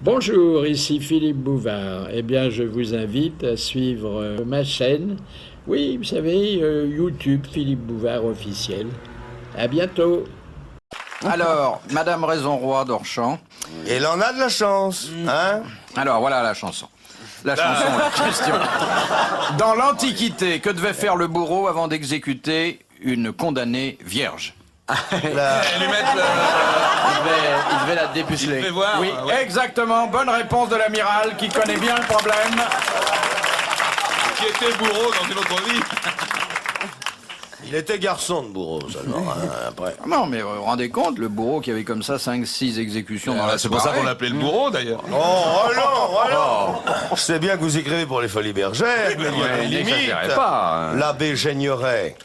Bonjour, ici Philippe Bouvard. Eh bien, je vous invite à suivre ma chaîne. Oui, vous savez, YouTube, Philippe Bouvard officiel. À bientôt. Alors, Madame Raison-Roi d'Orchamps. Elle en a de la chance, hein? Alors, voilà la chanson. La chanson, la question. Dans l'Antiquité, que devait faire le bourreau avant d'exécuter une condamnée vierge? Lui mettre Il devait la dépuceler. Il devait voir, Oui, ouais. exactement. Bonne réponse de l'amiral qui connaît bien le problème. qui était bourreau dans une autre vie. Il était garçon de bourreau, seulement, hein, après. Non, mais vous vous rendez compte, le bourreau qui avait comme ça 5-6 exécutions dans la C'est pour ça soirée. qu'on l'appelait le bourreau, d'ailleurs. Oh non, alors Je sais bien que vous écrivez pour les Folies Bergères, mais il y a des limites. Pas. L'abbé Génieret.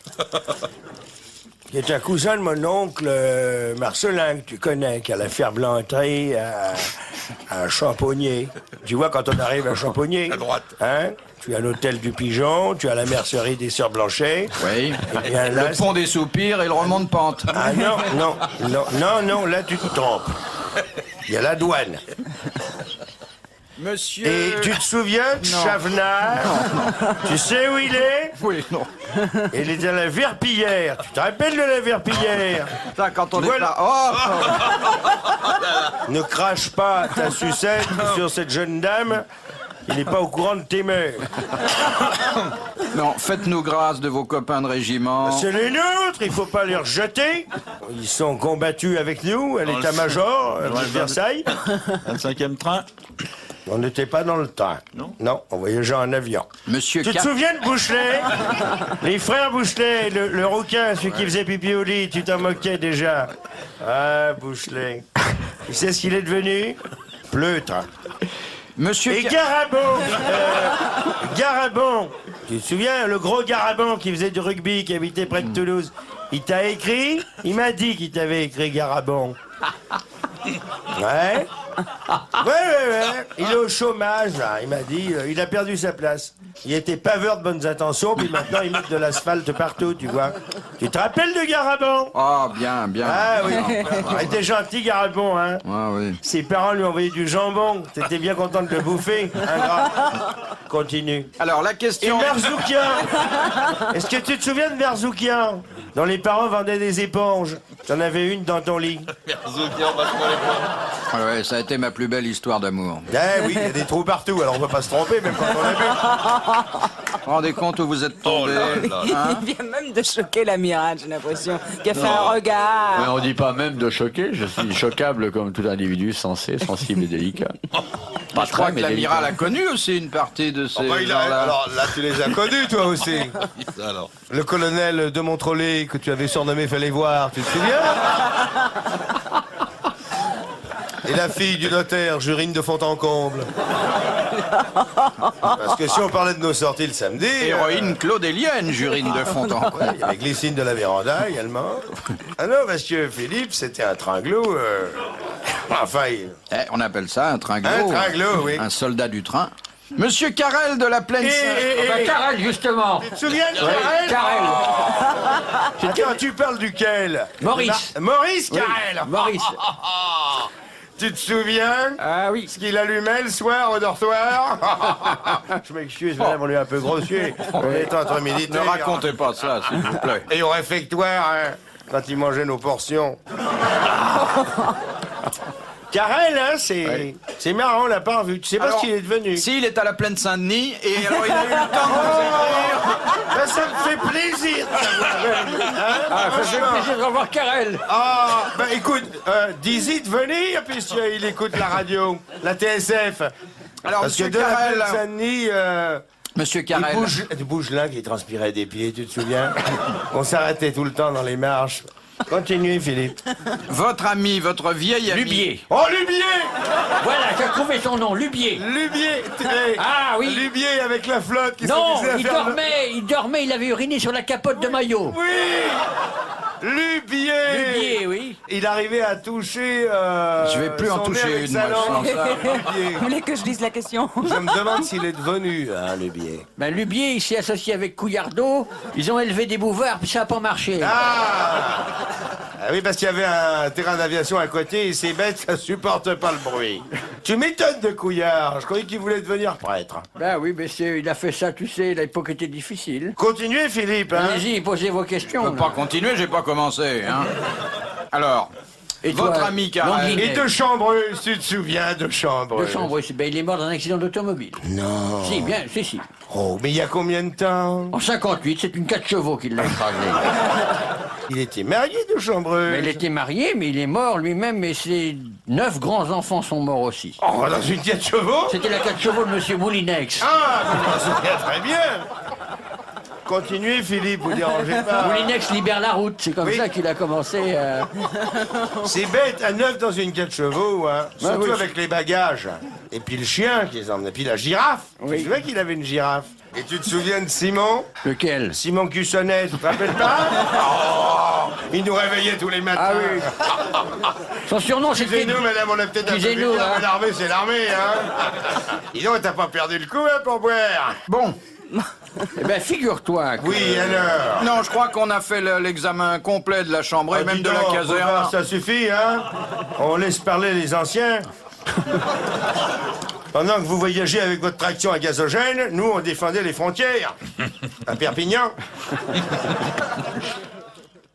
Qui est un cousin de mon oncle Marcelin, que tu connais, qui a la Ferblanterie à Champonnier. Tu vois, quand on arrive à Champonnier, À droite. hein, tu as l'hôtel du Pigeon, tu as la mercerie des Sœurs Blanchet. Oui. Et bien là, Le pont des soupirs et le remont de pente. ah non, là tu te trompes. Il y a la douane. Monsieur... Et tu te souviens de Non. Chavenard? Tu sais où il est? Oui, non. Il est à la Verpillière. Tu te rappelles de la Verpillière? Ça, quand on est Voilà. là... Oh Ne crache pas ta sucette sur cette jeune dame. Il n'est pas au courant de tes mœurs. Non, faites-nous grâce de vos copains de régiment. C'est les nôtres, il faut pas les rejeter. Ils sont combattus avec nous à l'état-major de Versailles. 25e train. On n'était pas dans le train. Non, on voyageait en avion. Monsieur Tu te Car- souviens de Bouchelet? Les frères Bouchelet, le rouquin, celui qui faisait pipi au lit, tu t'en moquais déjà. Ah, Bouchelet. Tu sais ce qu'il est devenu? Pleutre. Monsieur Et Car- Garabon, tu te souviens, le gros Garabon qui faisait du rugby, qui habitait près de Toulouse, il t'a écrit? Il m'a dit qu'il t'avait écrit Garabon. Ouais. Ouais. Il est au chômage, là. Il m'a dit, il a perdu sa place. Il était paveur de bonnes intentions, puis maintenant il met de l'asphalte partout, tu vois. Tu te rappelles de Garabon? Oh, bien, bien. Ah oui. Il était gentil, Garabon, hein. Ah oui. Ses parents lui envoyaient du jambon. T'étais bien content de le bouffer, ingrat. Continue. Alors, la Et question... Merzoukian. Est-ce que tu te souviens de Merzoukian, dont les parents vendaient des éponges? T'en avais une dans ton lit. Merzoukian, vachement les points. Ah ouais, ça a été ma plus belle histoire d'amour. Eh oui, il y a des trous partout, alors on peut pas se tromper, même quand on a bu. Vous vous rendez compte où vous êtes Oh tombé? là là. Hein? Il vient même de choquer l'amiral, j'ai l'impression. Qui a fait un regard. Mais on dit pas même de choquer, je suis choquable comme tout individu sensé, sensible et délicat. Pas Je crois très, que mais l'amiral délicat. a connu aussi une partie de ces Bah, gens-là. alors là, tu les as connus, toi aussi. Ça, alors. Le colonel de Montrollet que tu avais surnommé Fallait voir, tu te souviens? Et la fille du notaire, Jurine de Fontencomble. Parce que si on parlait de nos sorties le samedi... Héroïne Claude Élienne, Jurine de Fontenay. Il y avait Glycine de la Véranda également. Ah non, monsieur Philippe, c'était un tringlot. Enfin, On appelle ça un tringlot. un tringlot, oui. Un soldat du train. Monsieur Carrel de la Plaine Saint... Carrel, justement. Tu te souviens de Carrel? Carrel. Quand tu parles duquel? Maurice. Maurice Carrel. Maurice. Tu te souviens? Ah oui. Ce qu'il allumait le soir au dortoir? Je m'excuse, madame, on est un peu grossier. On est entre Ne militaires. racontez pas ça, s'il vous plaît. Et au réfectoire, hein, quand ils mangeaient nos portions. Carrel, hein, c'est marrant, on l'a pas revu. Tu sais pas Alors, ce qu'il est devenu. S'il est à la Plaine Saint-Denis, et alors il a eu le temps de vous écrire. Ben, ça me fait plaisir de savoir. Ah, ça fait plaisir de revoir Carrel. Ah, ben écoute, dis-y de venir, puisqu'il écoute la radio, la TSF. Alors, Parce que monsieur de la Carrel... Plaine Saint-Denis, Monsieur il Carrel... bouge là qui transpirait des pieds, tu te souviens? On s'arrêtait tout le temps dans les marches. Continue, Philippe. Votre ami, votre vieil ami... Lubier. Oh, Lubier! Voilà, j'ai trouvé son nom, Lubier. Lubier! Ah oui. Lubier avec la flotte qui Non, s'amusait à il faire dormait, il avait uriné sur la capote de maillot. Oui! Lubier! Lubier, oui. Il arrivait à toucher. Je vais plus en son toucher nez avec une, sa moi, langue. sans ça. Lubier. Vous voulez que je lise la question? Je me demande s'il est devenu un Lubier. Ben, Lubier, il s'est associé avec Couillardeau. Ils ont élevé des bouvards, puis ça n'a pas marché. Ah! oui, parce qu'il y avait un terrain d'aviation à côté et ces bêtes, ça supporte pas le bruit. Tu m'étonnes de Couillard. Je croyais qu'il voulait devenir prêtre. Ben oui, monsieur, il a fait ça, tu sais, l'époque était difficile. Continuez, Philippe. Hein. Allez-y, posez vos questions. Je peux là. pas continuer, j'ai pas commencé. Hein. Alors, Et votre toi, ami Carrel. Et de Chambreux, tu te souviens de Chambreux? De chambre, ben, il est mort dans un accident d'automobile. Non. Si, bien, si. Oh, mais il y a combien de temps? En 58, c'est une 4 chevaux qui l'a écrasé. Il était marié de Chambreux. Mais il était marié, mais il est mort lui-même, et ses 9 grands-enfants sont morts aussi. Oh, dans une 4 chevaux? C'était la 4 chevaux de monsieur Moulinex. Ah, je m'en souviens très bien. Continuez, Philippe, vous dérangez pas. Moulinex libère la route, c'est comme Oui. ça qu'il a commencé. C'est bête, à 9 dans une 4 chevaux, hein. Surtout oui. avec les bagages. Et puis le chien qui les emmenait. Et puis la girafe. Oui. Tu vois qu'il avait une girafe. Et tu te souviens de Simon? Lequel? Simon Cussonnet, tu te rappelles pas? Oh, il nous réveillait tous les matins. Ah oui. Son surnom, c'était... Excusez-nous, madame, on a peut-être un peu Excusez-nous, vite, hein. mais l'armée, c'est l'armée, hein. Dis donc, t'as pas perdu le coup, hein, pour boire? Bon, Eh ben, figure-toi que... Oui, alors. non, je crois qu'on a fait l'examen complet de la chambre et Ah, même dis de la donc, caserne. Bouvard, ça suffit, hein. On laisse parler les anciens. Pendant que vous voyagez avec votre traction à gazogène, nous, on défendait les frontières. À Perpignan.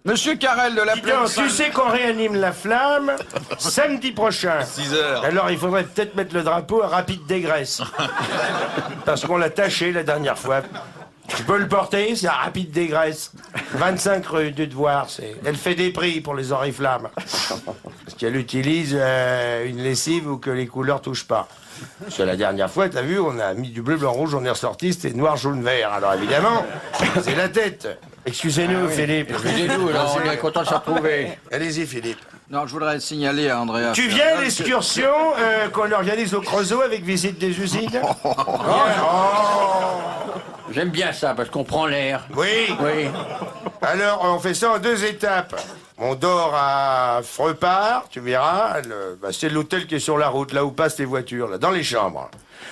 Monsieur Carrel de la Dis donc, tu sais qu'on réanime la flamme samedi prochain. 6 heures. Alors, il faudrait peut-être mettre le drapeau à rapide dégraisse. Parce qu'on l'a taché la dernière fois. Tu peux le porter, c'est à rapide dégraisse. 25 rue du Devoir, elle fait des prix pour les oriflammes. Parce qu'elle utilise une lessive où que les couleurs touchent pas. Parce que la dernière fois, t'as vu, on a mis du bleu, blanc, rouge, on est ressorti, c'était noir, jaune, vert. Alors évidemment, c'est la tête. Excusez-nous, Philippe. Excusez-nous, là, on est content de se retrouver. Allez-y, Philippe. Non, je voudrais signaler à Andrea. Tu viens l'excursion qu'on organise au Creusot avec visite des usines? J'aime bien ça, parce qu'on prend l'air. Oui. Oui. Alors, on fait ça en 2 étapes. On dort à Freupart, tu verras. C'est l'hôtel qui est sur la route, là où passent les voitures, là, dans les chambres.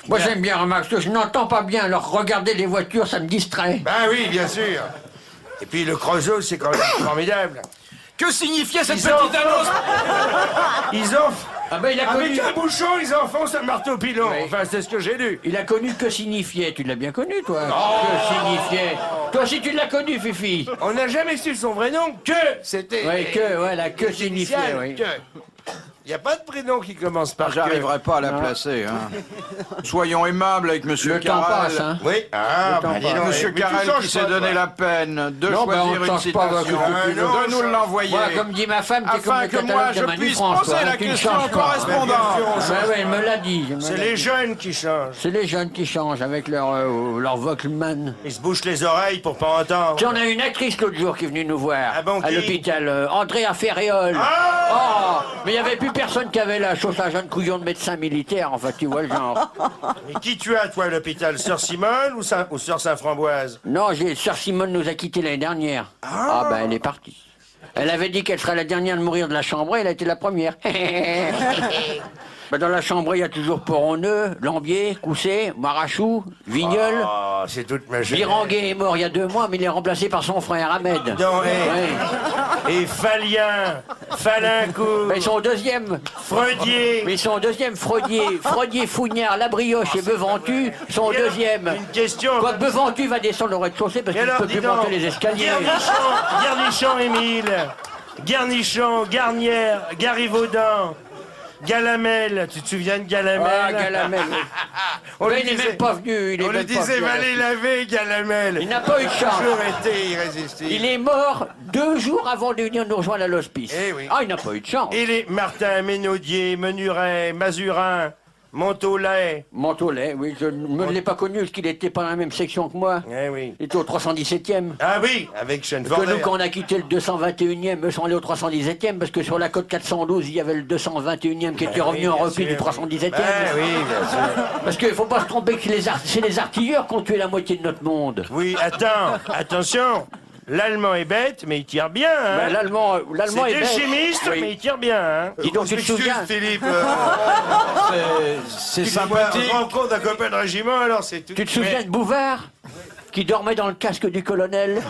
Moi, j'aime bien, remarque, parce que je n'entends pas bien, alors regarder les voitures, ça me distrait. Ben oui, bien sûr. Et puis le Creusot, c'est quand même formidable. Que signifiait cette Ils petite ont- annonce? Ils ont... Ah ben, il a connu... Avec un bouchon, ils enfoncent un marteau pilon. Oui. Enfin, c'est ce que j'ai lu. Il a connu que signifiait, tu l'as bien connu, toi. Que signifiait. Toi aussi, tu l'as connu, Fifi. On n'a jamais su son vrai nom, que c'était... Oui, que, voilà, que signifiait, initiales, oui. que. Il n'y a pas de prénom qui commence par que. J'arriverai pas à la placer. Hein. Soyons aimables avec Monsieur Le temps Carrel. passe, hein. Oui. Ah, temps bah, dis passe. donc, Monsieur mais tu Carrel changes qui s'est pas, donné toi. la peine de Non, ben, on choisir une change pas, citation, bah, non, de nous l'envoyer, Moi, comme dit ma femme, t'es comme afin le que moi catalogue de je Manu puisse France, poser toi, la tu ne question changes au pas. correspondant. Ben ouais, elle me l'a dit. elle me C'est l'a les dit. jeunes qui changent. C'est les jeunes qui changent avec leur Vocalman. Ils se bouchent les oreilles pour pas entendre. Tiens, on a une actrice l'autre jour qui est venue nous voir Ah bon, à qui l'hôpital, Andrea Ferréol. Oh, mais il n'y avait plus personne qui avait la chose à jeune couillon de médecin militaire, enfin tu vois le genre. Et qui tu as, toi, à l'hôpital? Sœur Simone ou Sœur Saint-Framboise? Non, Sœur Simone nous a quittés l'année dernière. Ah ben elle est partie. Elle avait dit qu'elle serait la dernière de mourir de la chambre, elle a été la première. Ben, dans la chambre, il y a toujours Poronneux, Lambier, Cousset, Marachou, Vignol. Oh, c'est toute ma jeunesse. Biranguet est mort il y a 2 mois, mais il est remplacé par son frère Ahmed. Non, Ouais. Et Falien, Falincourt, Ben, ils sont au deuxième. Freudier. Mais ils sont au deuxième. Freudier, Fougnard, Labrioche et Beventu sont au deuxième. Une question. Quoique Beventu va descendre au rez-de-chaussée parce Et qu'il ne alors, peut dis plus donc, monter les escaliers. Garnichon Émile, Garnichon, Garnière, Garivaudin, Galamel, tu te souviens de Galamel? Ah, Galamel. oui. On Ben, lui il n'est disait- même pas venu. Il est On lui même pas disait, venu à va la les suite. laver, Galamel. Il n'a pas eu de chance. Toujours été irrésistible. Il est mort 2 jours avant de venir nous rejoindre à l'hospice. Eh oui. Ah, il n'a pas eu de chance. Et les Martin, Ménaudier, Menuret, Mazurin, Montaulet. Montolet, oui, je ne l'ai pas connu parce qu'il était pas dans la même section que moi. Eh oui. Il était au 317e. Ah oui, avec Sean Que nous, quand on a quitté le 221e, eux sont allés au 317e, parce que sur la côte 412, il y avait le 221e qui était revenu en repli du 317e. Ah oui, bien sûr. Parce qu'il ne faut pas se tromper que c'est les artilleurs qui ont tué la moitié de notre monde. Oui, attends, attention. L'allemand est bête, mais il tire bien, hein. Ben, l'allemand est C'était le bête. chimiste, Oui. mais il tire bien, hein. Dis donc, tu te souviens Philippe. C'est Tu sympathique. te rends compte d'un copain de régiment, alors c'est tout. Tu te souviens de Bouvard qui dormait dans le casque du colonel?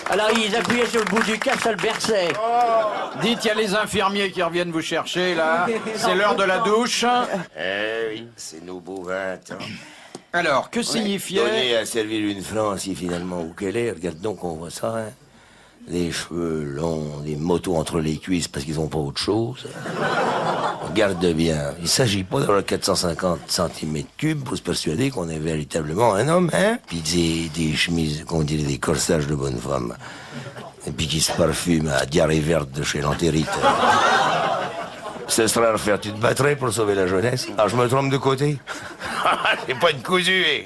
Alors ils appuyaient sur le bout du casque, ça le berçait. Dites, il y a les infirmiers qui reviennent vous chercher, là. C'est l'heure de la douche. Eh oui, c'est nos beaux 20 ans. Alors, que signifiait... Donner à servir une France, et finalement, où qu'elle est, regarde donc, on voit ça, hein. Les cheveux longs, des motos entre les cuisses parce qu'ils ont pas autre chose. Regarde bien, il s'agit pas d'avoir 450 cm3 pour se persuader qu'on est véritablement un homme, hein. Puis des chemises, qu'on dirait des corsages de bonne femme. Et puis qui se parfument à diarrhée verte de chez l'antérite. Ce serait à refaire, tu te battrais pour sauver la jeunesse? Ah, je me trompe de côté? C'est pas une cousue,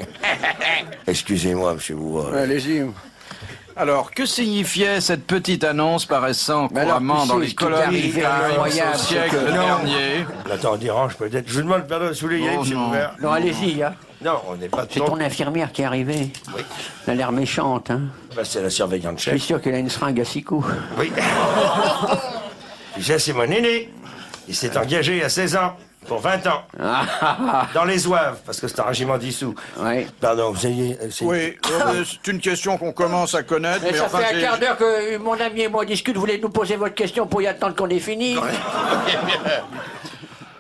Excusez-moi, monsieur Bouvard. Allez-y. Alors, que signifiait cette petite annonce paraissant Mais alors, couramment dans tu sais, les ce qui est colonnes arrivé du Times incroyable, au c'est siècle que- dernier? Attends, on dérange peut-être. Je vous demande pardon, si vous voulez y aller, Oh, monsieur non. Bouvard. Non, allez-y, hein. Non, on n'est pas de C'est ton infirmière qui est arrivée. Oui. Elle a l'air méchante, hein. Bah, c'est la surveillante Je suis chef. sûr qu'elle a une seringue à 6 coups. Oui. Puis ça, c'est mon aîné. Il s'est engagé à 16 ans, pour 20 ans. Dans les Zouaves, parce que c'est un régiment dissous. Oui. Pardon, vous savez... Oui, c'est une question qu'on commence à connaître, Mais ça enfin, fait un j'ai- quart d'heure que mon ami et moi discutons. Vous voulez nous poser votre question pour y attendre qu'on ait fini?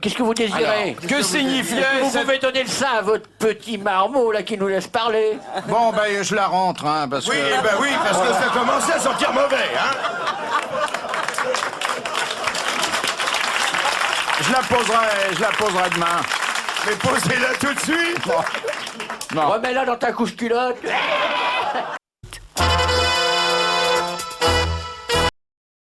Qu'est-ce que vous désirez? Que signifiait Vous cette... pouvez donner le sein à votre petit marmot, là, qui nous laisse parler. Bon, ben, je la rentre, hein, parce Oui, que... ben oui, parce que ça commençait à sentir mauvais, hein. Je la poserai demain. Mais posez-la tout de suite. Non. Remets-la dans ta couche culotte.